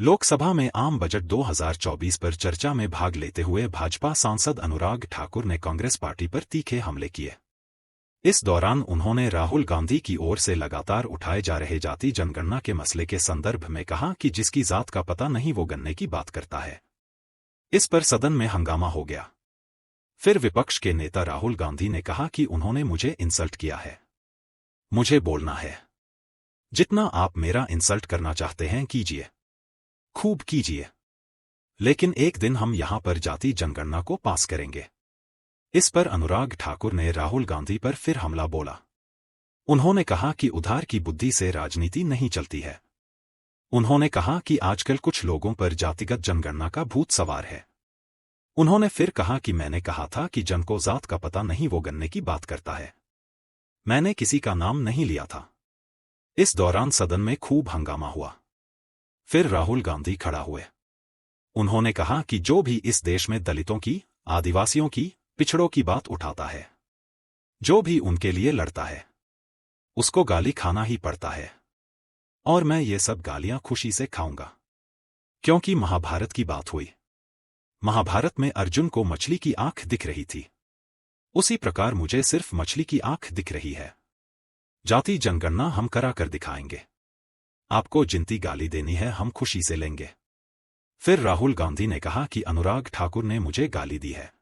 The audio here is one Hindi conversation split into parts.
लोकसभा में आम बजट 2024 पर चर्चा में भाग लेते हुए भाजपा सांसद अनुराग ठाकुर ने कांग्रेस पार्टी पर तीखे हमले किए। इस दौरान उन्होंने राहुल गांधी की ओर से लगातार उठाए जा रहे जाति जनगणना के मसले के संदर्भ में कहा कि जिसकी जात का पता नहीं वो गन्ने की बात करता है। इस पर सदन में हंगामा हो गया। फिर विपक्ष के नेता राहुल गांधी ने कहा कि उन्होंने मुझे इंसल्ट किया है। मुझे बोलना है। जितना आप मेरा इंसल्ट करना चाहते हैं कीजिए, खूब कीजिए, लेकिन एक दिन हम यहां पर जाति जनगणना को पास करेंगे। इस पर अनुराग ठाकुर ने राहुल गांधी पर फिर हमला बोला। उन्होंने कहा कि उधार की बुद्धि से राजनीति नहीं चलती है। उन्होंने कहा कि आजकल कुछ लोगों पर जातिगत जनगणना का भूत सवार है। उन्होंने फिर कहा कि मैंने कहा था कि जन को जात का पता नहीं वो गन्ने की बात करता है। मैंने किसी का नाम नहीं लिया था। इस दौरान सदन में खूब हंगामा हुआ। फिर राहुल गांधी खड़ा हुए। उन्होंने कहा कि जो भी इस देश में दलितों की, आदिवासियों की, पिछड़ों की बात उठाता है, जो भी उनके लिए लड़ता है, उसको गाली खाना ही पड़ता है। और मैं ये सब गालियां खुशी से खाऊंगा, क्योंकि महाभारत की बात हुई। महाभारत में अर्जुन को मछली की आंख दिख रही थी, उसी प्रकार मुझे सिर्फ मछली की आंख दिख रही है। जाति जनगणना हम करा कर दिखाएंगे। आपको जितनी गाली देनी है हम खुशी से लेंगे। फिर राहुल गांधी ने कहा कि अनुराग ठाकुर ने मुझे गाली दी है,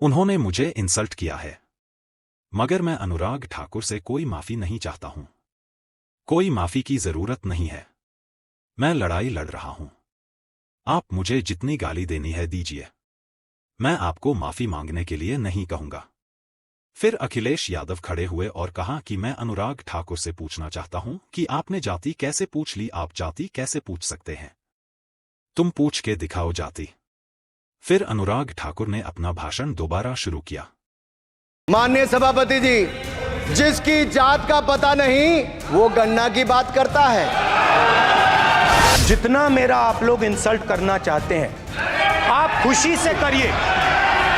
उन्होंने मुझे इंसल्ट किया है, मगर मैं अनुराग ठाकुर से कोई माफी नहीं चाहता हूं। कोई माफी की जरूरत नहीं है। मैं लड़ाई लड़ रहा हूं। आप मुझे जितनी गाली देनी है दीजिए, मैं आपको माफी मांगने के लिए नहीं कहूंगा। फिर अखिलेश यादव खड़े हुए और कहा कि मैं अनुराग ठाकुर से पूछना चाहता हूं कि आपने जाति कैसे पूछ ली? आप जाति कैसे पूछ सकते हैं? तुम पूछ के दिखाओ जाति। फिर अनुराग ठाकुर ने अपना भाषण दोबारा शुरू किया। माननीय सभापति जी, जिसकी जात का पता नहीं वो गन्ना की बात करता है। जितना मेरा आप लोग इंसल्ट करना चाहते हैं आप खुशी से करिए,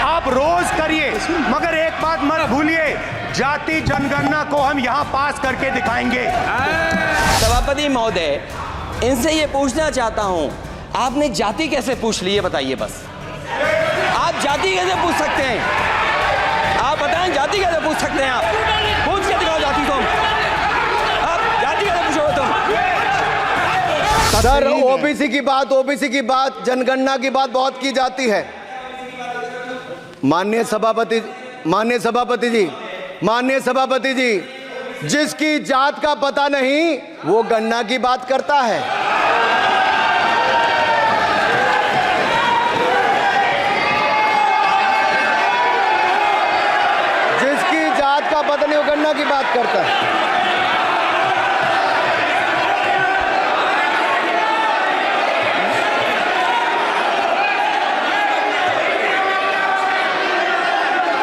आप रोज करिए, मगर एक बात मत भूलिए, जाति जनगणना को हम यहां पास करके दिखाएंगे। सभापति महोदय, इनसे ये पूछना चाहता हूं, आपने जाति कैसे पूछ ली ये बताइए बस। आप जाति कैसे पूछ सकते हैं? आप बताएं जाति कैसे पूछ सकते हैं? आप पूछ के दिखाओ जाति को। आप जाति कैसे पूछोगे तुम? सर, ओबीसी की बात, जनगणना की बात बहुत की जाती है। माननीय सभापति जी, जिसकी जात का पता नहीं वो गन्ना की बात करता है। जिसकी जात का पता नहीं वो गन्ना की बात करता है।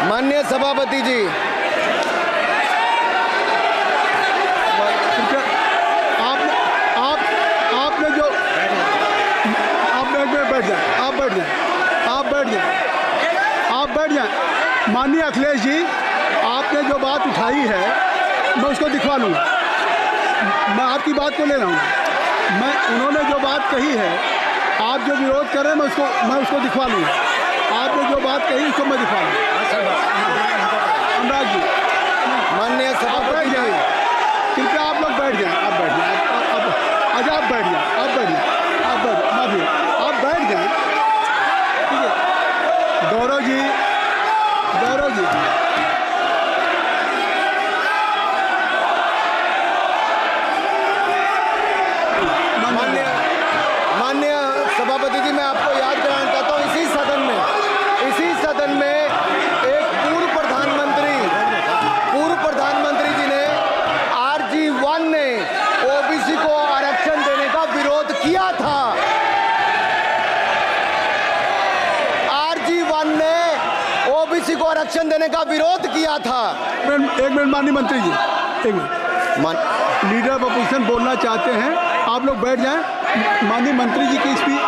माननीय सभापति जी, आपने जो आप बैठ जाए। माननीय अखिलेश जी, आपने जो बात उठाई है मैं उसको दिखवा लूँगा। मैं आपकी बात को ले रहा हूँ। उन्होंने जो बात कही है, आप जो विरोध कर रहे हैं मैं उसको दिखवा लूँगा। आपने जो बात कही उसको मैं दिखवा लूँगा। अनुराग जी, माननीय सभापति जी, कृपया आप लोग बैठ जाएं। आप बैठ जाएं। अच्छा, आप बैठ जाएं। आप बैठ जाएं। ठीक है। गौरव जी, माननीय सभापति जी, मैं आपको याद कराना चाहता हूँ, इसी सदन में एक पूर्व प्रधानमंत्री जी ने RG1 ने ओबीसी को आरक्षण देने का विरोध किया था। RG1 ने ओबीसी को आरक्षण देने का विरोध किया था। एक मिनट माननीय मंत्री जी, एक मिनट। लीडर ऑफ अपोजिशन बोलना चाहते हैं, आप लोग बैठ जाएं। माननीय मंत्री जी की स्पीच,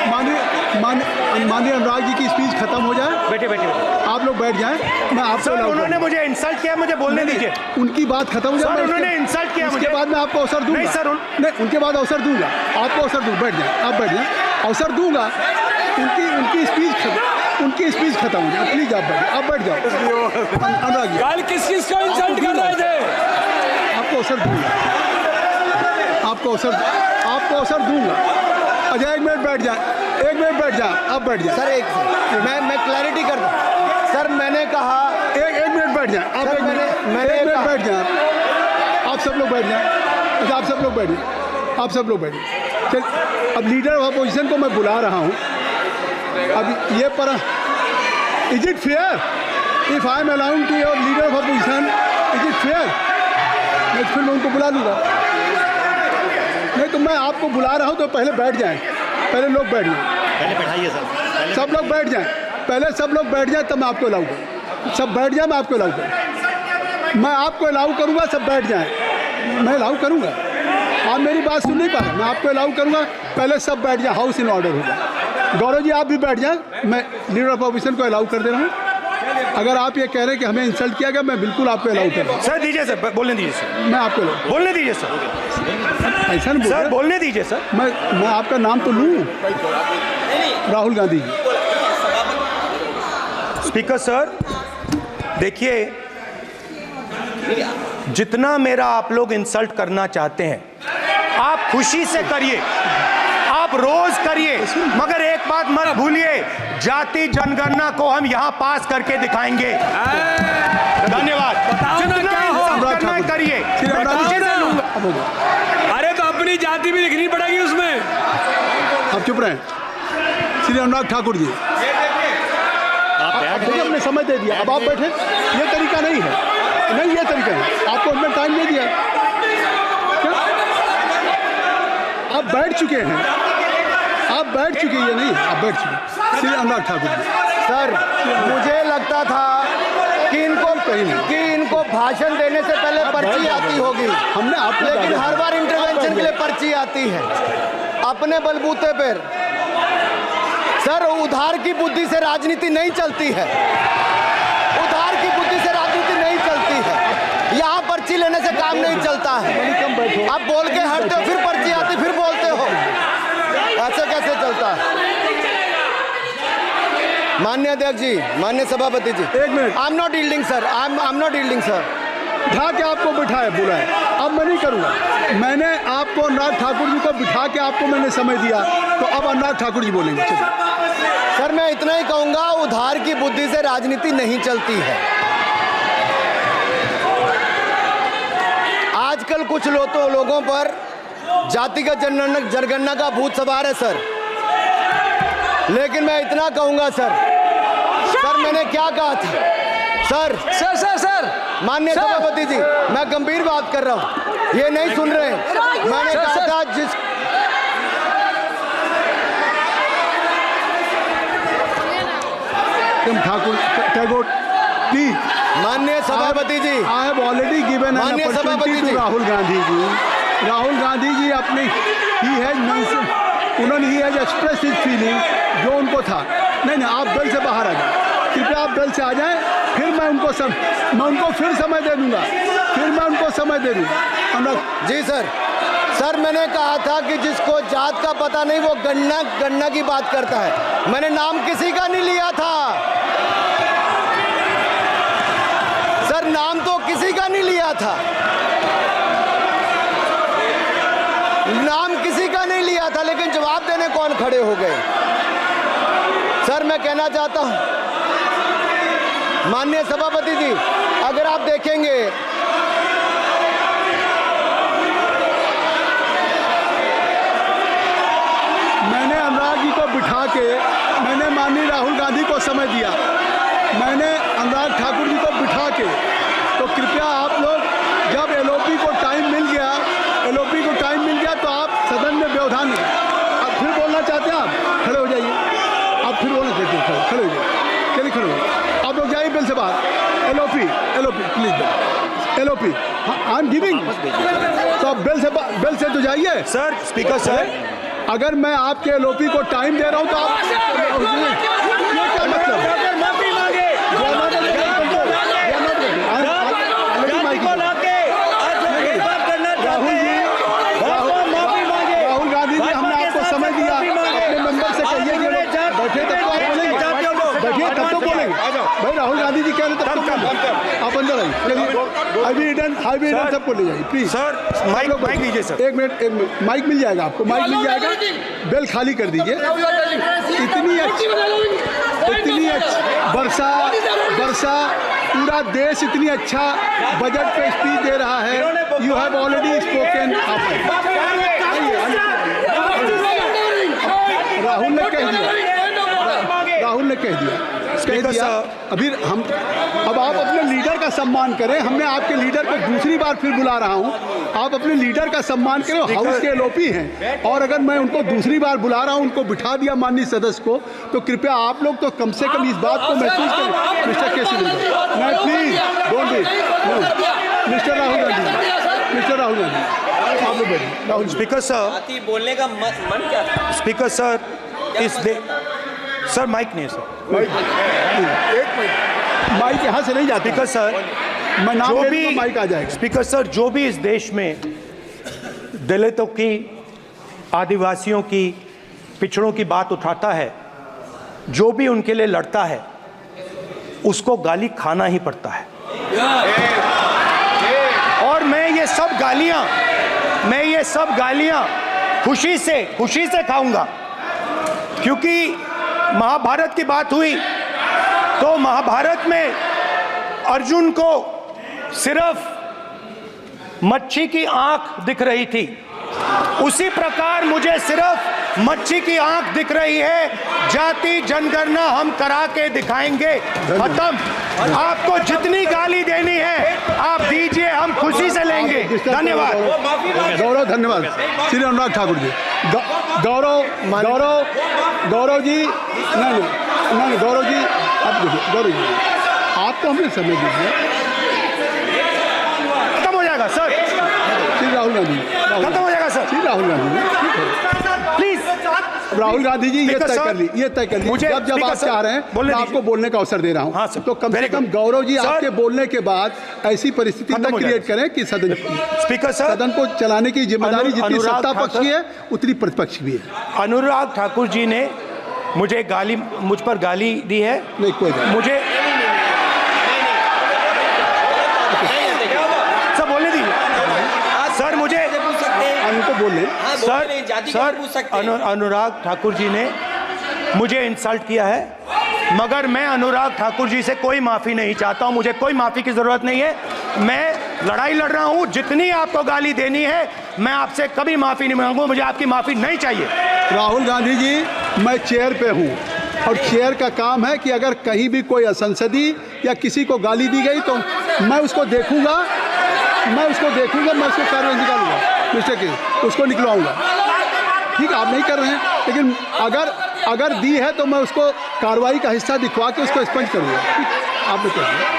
माननीय माननीय अनुराग जी की स्पीच खत्म हो जाए। बैठे बैठे आप लोग बैठ जाएं, मैं आपको सर allow उन्होंने करूंगा। मुझे इंसल्ट किया, मुझे बोलने दीजिए। उनकी बात खत्म हो जाए। सर, मैं उन्होंने उसके- इंसल्ट किया उसके मुझे। बाद मैं आपको अवसर दूंगा। नहीं सर, नहीं, उनके बाद अवसर दूंगा, आपको अवसर दूंगा। बैठ जाए, आप बैठ जाए, अवसर दूंगा। उनकी स्पीच खत्म हो जाए। प्लीज आप बैठ जाओ। अनुराग जी, कल किस किस को इंसल्ट कर रहे थे? आपको अवसर दूंगा, आपको अवसर दूंगा। अच्छा, एक मिनट बैठ जाए, आप बैठ जाए। सर मैं क्लैरिटी कर दूं। सर मैंने कहा एक मिनट बैठ जाए आप। सर, एक मिनट बैठ जाए आप सब लोग बैठ जाए। अच्छा, आप सब लोग बैठ जाए। चल, अब लीडर ऑफ अपोजिशन को मैं बुला रहा हूँ। अब ये पर is it fair if I am allowing to your leader of opposition, is it fair? मैं फिर मैं उनको बुला लूँगा। नहीं तो मैं आपको बुला रहा हूँ तो पहले बैठ जाएं, पहले लोग बैठ जाएं, पहले बैठाइए सर, सब लोग बैठ जाएं, पहले सब लोग बैठ जाएं तब मैं आपको अलाउ करूँ। सब बैठ जाएं, मैं आपको अलाउ करूँ। मैं आपको अलाउ करूँगा, सब बैठ जाएं, मैं अलाउ करूँगा। आप मेरी बात सुन नहीं पा रहे, मैं आपको अलाउ करूँगा। पहले सब बैठ जाएं, हाउस इन ऑर्डर होगा। गौरव जी आप भी बैठ जाएं, मैं लीडर ऑफ अपोजिशन को अलाउ कर दे रहा हूँ। अगर आप ये कह रहे हैं कि हमें इंसल्ट किया गया, मैं बिल्कुल आपको अलाउ कर रहा हूँ। सर दीजिए सर, बोलने दीजिए सर, मैं आपको अलाउ, बोलने दीजिए सर, ऐसा नहीं बोल सर रहा। बोलने दीजिए सर। मैं आपका नाम तो लूँ, राहुल गांधी जी। स्पीकर सर देखिए, जितना मेरा आप लोग इंसल्ट करना चाहते हैं आप खुशी से करिए, आप रोज करिए, मगर एक बात मत भूलिए, जाति जनगणना को हम यहां पास करके दिखाएंगे। धन्यवाद। बताओ ना जितना क्या हो? इंसल्ट करना है करिए, मैं खुशी से लूंगा। अरे तो अपनी जाति भी लिखनी पड़ेगी उसमें। आप चुप रहें। श्री अनुराग ठाकुर जी, देखिए हमने समय दे दिया, अब आप बैठे। ये तरीका नहीं है, नहीं ये तरीका है। आपको हमने टाइम दे दिया, क्या? आप बैठ चुके हैं, आप बैठ चुके, ये नहीं है, आप बैठ चुके। श्री अनुराग ठाकुर जी, सर मुझे लगता था कि इनको भाषण देने से पहले पर्ची आती होगी, हमने आपको लेकिन हर बार इंटरवेंशन के लिए पर्ची आती है अपने बलबूते पर। सर उधार की बुद्धि से राजनीति नहीं चलती है, उधार की बुद्धि से राजनीति नहीं चलती है। यहाँ पर्ची लेने से काम नहीं चलता है। आप बोल के हटते हो, फिर पर्ची आती, फिर बोलते हो, ऐसे कैसे चलता है? माननीय अध्यक्ष जी, माननीय सभापति जी, एक minute. I am not yielding sir, I am not yielding sir. बिठा के आपको बिठाया, बुलाया, अब मैं नहीं करूँगा। मैंने आपको अनुराग ठाकुर जी को बिठा के आपको मैंने समय दिया, तो अब अनुराग ठाकुर जी बोलेंगे। चलिए सर मैं इतना ही कहूंगा, उधार की बुद्धि से राजनीति नहीं चलती है। आजकल कुछ लोगों पर जातिगत जनगणना का भूत सवार है सर, लेकिन मैं इतना कहूंगा सर मैंने क्या कहा था सर माननीय सभापति जी, मैं गंभीर बात कर रहा हूं, ये नहीं सुन रहे। मैंने कहा था जिस ठाकुर टैगोर प्लीज। माननीय सभापति ji, I have already given an माननीय सभापति अपॉर्चुनिटी जी। टू राहुल गांधी जी। राहुल गांधी जी अपनी उन्होंने ही हैज एक्सप्रेस हिज फीलिंग जो उनको था। नहीं आप बेल से बाहर आ जाए, कृपया आप बेल से आ जाएं, फिर मैं उनको फिर समय दे दूंगा, जी सर मैंने कहा था कि जिसको जात का पता नहीं वो गणना की बात करता है। मैंने नाम किसी का नहीं लिया था सर, नाम तो किसी का नहीं लिया था, नाम किसी का नहीं लिया था, लेकिन जवाब देने कौन खड़े हो गए। सर मैं कहना चाहता हूं माननीय सभापति जी, अगर आप देखेंगे मैंने अनुराग जी को बिठा के मैंने माननीय राहुल गांधी को समय दिया, मैंने अनुराग ठाकुर जी को बिठा के, तो कृपया आप लोग जब एलओपी को टाइम मिल गया तो आप सदन में व्यवधान नहीं। अब फिर बोलना चाहते हैं आप, खड़े हो जाइए, आप फिर बोलना चाहते हैं, खड़े हो जाइए, चलिए खड़े हो, आप लोग जाइए बिल से बाहर। LOP please, LOP I am giving, तो आप बिल से तो जाइए। सर स्पीकर सर अगर मैं आपके एलओपी को टाइम दे रहा हूं तो आप क्या मतलब माफी मांगे राहुल गांधी जी, हमने आपको समय दिया, अपने मेंबर से कहिए कि बैठे तब तो आप बोलेंगे, बैठिए तब तो बोलेंगे भाई। राहुल गांधी जी कह रहे तब तो बोलेंगे। आप अंदर आइए, हाईवे सबको ले जाइए प्लीज। सर माइक लीजिए सर। एक मिनट, माइक मिल जाएगा आपको, माइक मिल जाएगा। बेल खाली कर दीजिए। इतनी अच्छी वर्षा पूरा देश इतनी अच्छा बजट पे स्पीच दे रहा है। You have already spoken. Rahul ने कह दिया अभी हम, अब आप अपने लीडर का सम्मान करें। हमने आपके लीडर को दूसरी बार फिर बुला रहा हूं, आप अपने लीडर का सम्मान करें। हाउस के एलओपी हैं और अगर मैं उनको दूसरी बार बुला रहा हूं, उनको बिठा दिया माननीय सदस्य को, तो कृपया आप लोग तो कम से कम इस बात को महसूस करें। Mister Kesari, please don't be mister Rahul Gandhi, mister Rahul Gandhi आप लोग बैठिए। राहुल स्पीकर सर, बोलने का मन क्या था? स्पीकर सर, सर माइक नहीं सर, माइक यहाँ से नहीं जाता। स्पीकर सर, मैं नाम जो ले भी लूंगा, माइक आ जाएगा। स्पीकर सर, जो भी इस देश में दलितों की, आदिवासियों की, पिछड़ों की बात उठाता है, जो भी उनके लिए लड़ता है, उसको गाली खाना ही पड़ता है। और मैं ये सब गालियां खुशी से खाऊंगा, क्योंकि महाभारत की बात हुई तो महाभारत में अर्जुन को सिर्फ मच्छी की आंख दिख रही थी, उसी प्रकार मुझे सिर्फ मच्छी की आंख दिख रही है। जाति जनगणना हम करा के दिखाएंगे। खत्म। आपको जितनी गाली देनी है आप दीजिए, हम खुशी से लेंगे। धन्यवाद। गौरव, धन्यवाद। श्री अनुराग ठाकुर जी, गौरव जी, नहीं गौरव जी, आप देखिए, गौरव जी आपको हमने समय दीजिए। खत्म हो जाएगा सर। श्री राहुल गांधी, खत्म हो जाएगा सर। श्री राहुल गांधी प्लीज। राहुल गांधी जी, ये तय कर ली। मुझे जब आप चाह रहे हैं, मैं आपको बोलने का अवसर दे रहा हूं। हाँ सर, तो कम से कम गौरव जी आपके बोलने के बाद ऐसी परिस्थिति न क्रिएट करें कि स्पीकर सर, सदन को चलाने की जिम्मेदारी जितनी सत्ता पक्ष की है उतनी प्रतिपक्ष भी है। अनुराग ठाकुर जी ने मुझ पर गाली दी है। नहीं, कोई नहीं। मुझे सर बोलने दीजिए सर। मुझे उनको बोले सर, अनुराग ठाकुर जी ने मुझे इंसल्ट किया है, मगर मैं अनुराग ठाकुर जी से कोई माफ़ी नहीं चाहता हूं। मुझे कोई माफ़ी की ज़रूरत नहीं है। मैं लड़ाई लड़ रहा हूं। जितनी आपको गाली देनी है मैं आपसे कभी माफ़ी नहीं मांगूंगा। मुझे आपकी माफ़ी नहीं चाहिए। राहुल गांधी जी, मैं चेयर पे हूं और चेयर का काम है कि अगर कहीं भी कोई असंसदीय या किसी को गाली दी गई तो मैं उसको देखूंगा, मैं उसको कार्रवाई निकालूंगा, मिस्टर के उसको निकलवाऊंगा। ठीक है, आप नहीं कर रहे हैं, लेकिन अगर दी है तो मैं उसको कार्रवाई का हिस्सा दिखवा के उसको स्पंज करूंगा। ठीक, आपने कर दिया।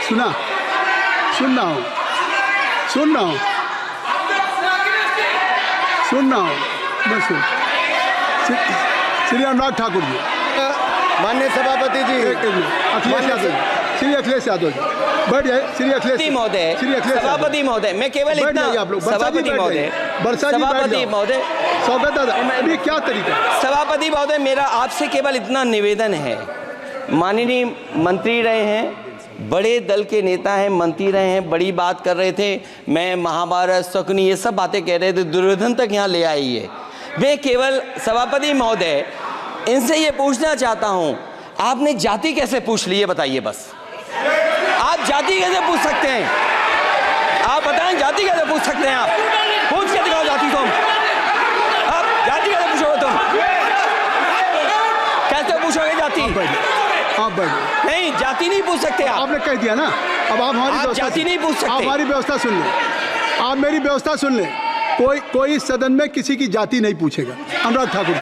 सुन रहा हूँ मैं श्री अनुराग ठाकुर जी, माननीय सभापति जी, श्री अखिलेश यादव जी बैठ जाए। श्री अखिलेश सभापति महोदय, मैं केवल इतना, सभापति महोदय, स्वागत दादा, अभी क्या तरीका। सभापति महोदय, मेरा आपसे केवल इतना निवेदन है। माननीय मंत्री रहे हैं, बड़े दल के नेता हैं, मंत्री रहे हैं, बड़ी बात कर रहे थे। मैं महाभारत, शकुनी, ये सब बातें कह रहे थे, दुर्योधन तक यहाँ ले आई है। मैं केवल सभापति महोदय इनसे ये पूछना चाहता हूँ, आपने जाति कैसे पूछ ली है बताइए बस। आप जाति कैसे पूछ सकते हैं? आप बताएं, जाति कैसे पूछ सकते हैं? आप पूछ के दिखाओ जाति तुम। आप जाति कैसे पूछोगे तुम? कैसे पूछोगे जाति? आप बैठ। नहीं, जाति नहीं पूछ सकते आप। आपने कह दिया ना, अब आप हमारी जाति नहीं पूछ सकते। आप हमारी व्यवस्था सुन लें, आप मेरी व्यवस्था सुन लें। कोई सदन में किसी की जाति नहीं पूछेगा। अनुराग ठाकुर।